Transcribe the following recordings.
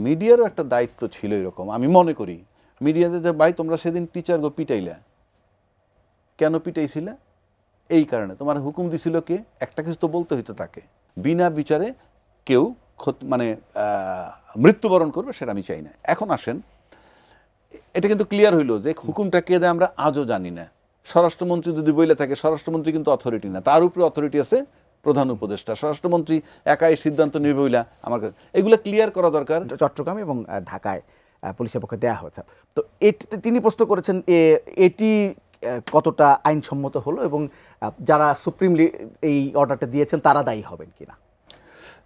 মিডিয়ারও একটা দায়িত্ব ছিল এরকম, আমি মনে করি। মিডিয়াতে যে ভাই তোমরা সেদিন টিচার গো পিটাইলা, কেন পিটাইছিলা? এই কারণে। তোমার হুকুম দিছিল কে? একটা কিছু তো বলতে হইতো তাকে। বিনা বিচারে কেউ মানে মৃত্যুবরণ করবে সেটা আমি চাই না। এখন আসেন, এটা কিন্তু ক্লিয়ার হইল যে হুকুমটা কে দেয় আমরা আজও জানি না। স্বরাষ্ট্রমন্ত্রী যদি বইলে থাকে, স্বরাষ্ট্রমন্ত্রী কিন্তু অথরিটি না, তার উপরে অথরিটি আছে প্রধান উপদেষ্টা। স্বরাষ্ট্রমন্ত্রী একাই সিদ্ধান্ত নেবে বইলা আমার কাছে এগুলো ক্লিয়ার করা দরকার। চট্টগ্রাম এবং ঢাকায় পুলিশের পক্ষে দেওয়া হয়েছে। তো এটিতে তিনি প্রশ্ন করেছেন এটি কতটা আইনসম্মত হলো এবং যারা সুপ্রিমলি এই অর্ডারটা দিয়েছেন তারা দায়ী হবেন কিনা।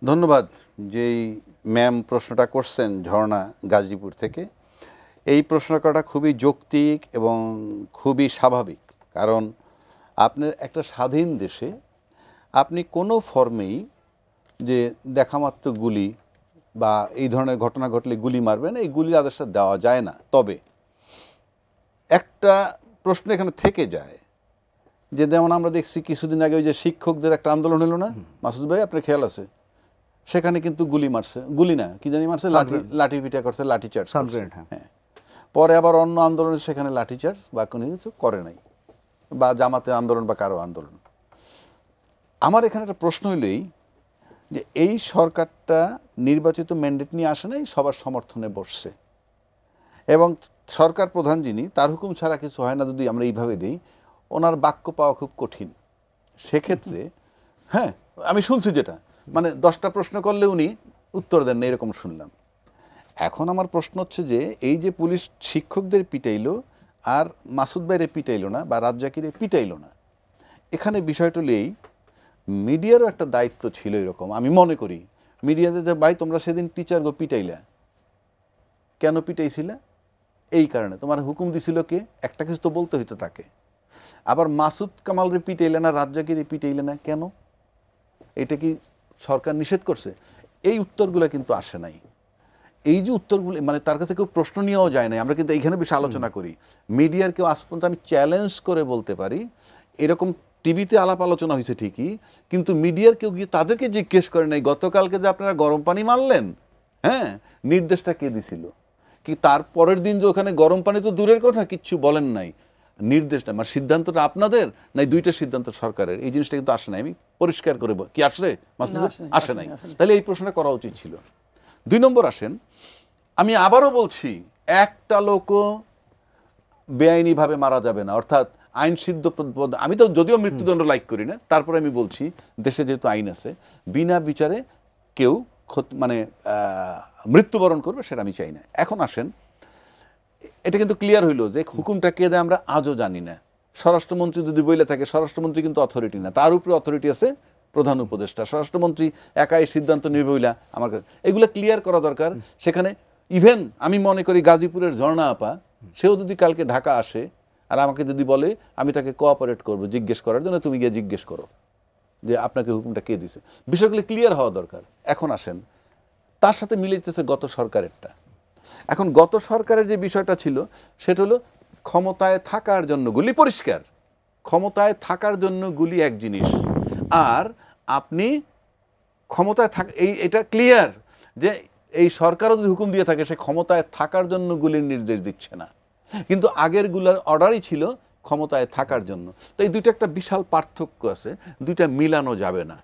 ধন্যবাদ। যেই ম্যাম প্রশ্নটা করছেন ঝর্ণা গাজীপুর থেকে, এই প্রশ্ন করাটা খুবই যৌক্তিক এবং খুবই স্বাভাবিক। কারণ আপনার একটা স্বাধীন দেশে আপনি কোনো ফর্মেই যে দেখামাত্র গুলি বা এই ধরনের ঘটনা ঘটলে গুলি মারবেন, এই গুলির আদেশটা দেওয়া যায় না। তবে একটা প্রশ্ন এখানে থেকে যায় যে যেমন আমরা দেখছি কিছুদিন আগে ওই যে শিক্ষকদের একটা আন্দোলন হলো না, মাসুদ ভাই আপনার খেয়াল আছে? সেখানে কিন্তু গুলি মারছে, গুলি না কি জানি মারছে, লাঠি পিটা করছে, লাঠি চার্জ। হ্যাঁ, পরে আবার অন্য আন্দোলনে সেখানে লাঠি চার্জ বা কোনো কিছু করে নাই, বা জামাতের আন্দোলন বা কারো আন্দোলন। আমার এখানে একটা প্রশ্ন হইলেই যে এই সরকারটা নির্বাচিত ম্যান্ডেট নিয়ে আসে নাই, সবার সমর্থনে বসছে, এবং সরকার প্রধান যিনি, তার হুকুম ছাড়া কিছু হয় না যদি আমরা এইভাবে দিই, ওনার বাক্য পাওয়া খুব কঠিন। সেক্ষেত্রে হ্যাঁ, আমি শুনছি যেটা মানে 10টা প্রশ্ন করলে উনি উত্তর দেন না, এরকম শুনলাম। এখন আমার প্রশ্ন হচ্ছে যে এই যে পুলিশ শিক্ষকদের পিটাইলো আর মাসুদ ভাইরে পিটাইলো না বা রাজ্জাকিরে পিটাইলো না, এখানে বিষয়টা এই মিডিয়ারও একটা দায়িত্ব ছিল এরকম, আমি মনে করি। মিডিয়াতে যে ভাই তোমরা সেদিন টিচার গো পিটাইলা, কেন পিটাইছিলা? এই কারণে। তোমার হুকুম দিছিল কে? একটা কিছু তো বলতে হইতো তাকে। আবার মাসুদ কামালরে পিটাইলে না, রাজ্জাকিরে পিটাইলে না, কেন? এটা কি সরকার নিষেধ করছে? এই উত্তরগুলো কিন্তু আসে নাই। এই যে উত্তরগুলো মানে তার কাছে কেউ প্রশ্ন নিয়েও যায় নাই। আমরা কিন্তু এইখানে বেশি আলোচনা করি। মিডিয়ার কেউ আজ পর্যন্ত আমি চ্যালেঞ্জ করে বলতে পারি এরকম টিভিতে আলাপ আলোচনা হয়েছে ঠিকই, কিন্তু মিডিয়ার কেউ গিয়ে তাদেরকে জিজ্ঞেস করে নাই গতকালকে যে আপনারা গরম পানি মারলেন, হ্যাঁ, নির্দেশটা কে দিছিল? কি তার পরের দিন যে ওখানে গরম পানি তো দূরের কথা, কিচ্ছু বলেন নাই। নির্দেশটা মানে সিদ্ধান্তটা আপনাদের নাই দুইটা সিদ্ধান্ত সরকারের, এই জিনিসটা কিন্তু আসে নাই। আমি পরিষ্কার করে কি আসলে আসে নাই, তাহলে এই প্রশ্নটা করা উচিত ছিল। 2 নম্বর আসেন, আমি আবারও বলছি একটা লোকও বেআইনিভাবে মারা যাবে না, অর্থাৎ আইন সিদ্ধ। আমি তো যদিও মৃত্যুদণ্ড লাইক করি না, তারপরে আমি বলছি দেশে যেহেতু আইন আছে, বিনা বিচারে কেউ মানে মৃত্যুবরণ করবে সেটা আমি চাই না। এখন আসেন, এটা কিন্তু ক্লিয়ার হইল যে হুকুমটা কে দেয় আমরা আজও জানি না। স্বরাষ্ট্রমন্ত্রী যদি বইলে থাকে, স্বরাষ্ট্রমন্ত্রী কিন্তু অথরিটি না, তার উপরে অথরিটি আছে প্রধান উপদেষ্টা। স্বরাষ্ট্রমন্ত্রী একাই সিদ্ধান্ত নেবে বইলা আমার কাছে এগুলো ক্লিয়ার করা দরকার। সেখানে ইভেন আমি মনে করি গাজীপুরের ঝর্ণা আপা, সেও যদি কালকে ঢাকা আসে আর আমাকে যদি বলে, আমি তাকে কোঅপারেট করবো জিজ্ঞেস করার জন্য, তুমি গিয়ে জিজ্ঞেস করো যে আপনাকে হুকুমটা কে দিছে। বিষয়গুলো ক্লিয়ার হওয়া দরকার। এখন আসেন, তার সাথে মিলিতেছে গত সরকারেরটা। এখন গত সরকারের যে বিষয়টা ছিল সেটা হলো ক্ষমতায় থাকার জন্য গুলি, পরিষ্কার ক্ষমতায় থাকার জন্য গুলি এক জিনিস, আর আপনি ক্ষমতায় এটা ক্লিয়ার যে এই সরকারও যদি হুকুম দিয়ে থাকে সে ক্ষমতায় থাকার জন্য গুলির নির্দেশ দিচ্ছে না, কিন্তু আগের গুলার অর্ডারই ছিল ক্ষমতায় থাকার জন্য। তো এই দুইটা একটা বিশাল পার্থক্য আছে, দুইটা মিলানো যাবে না।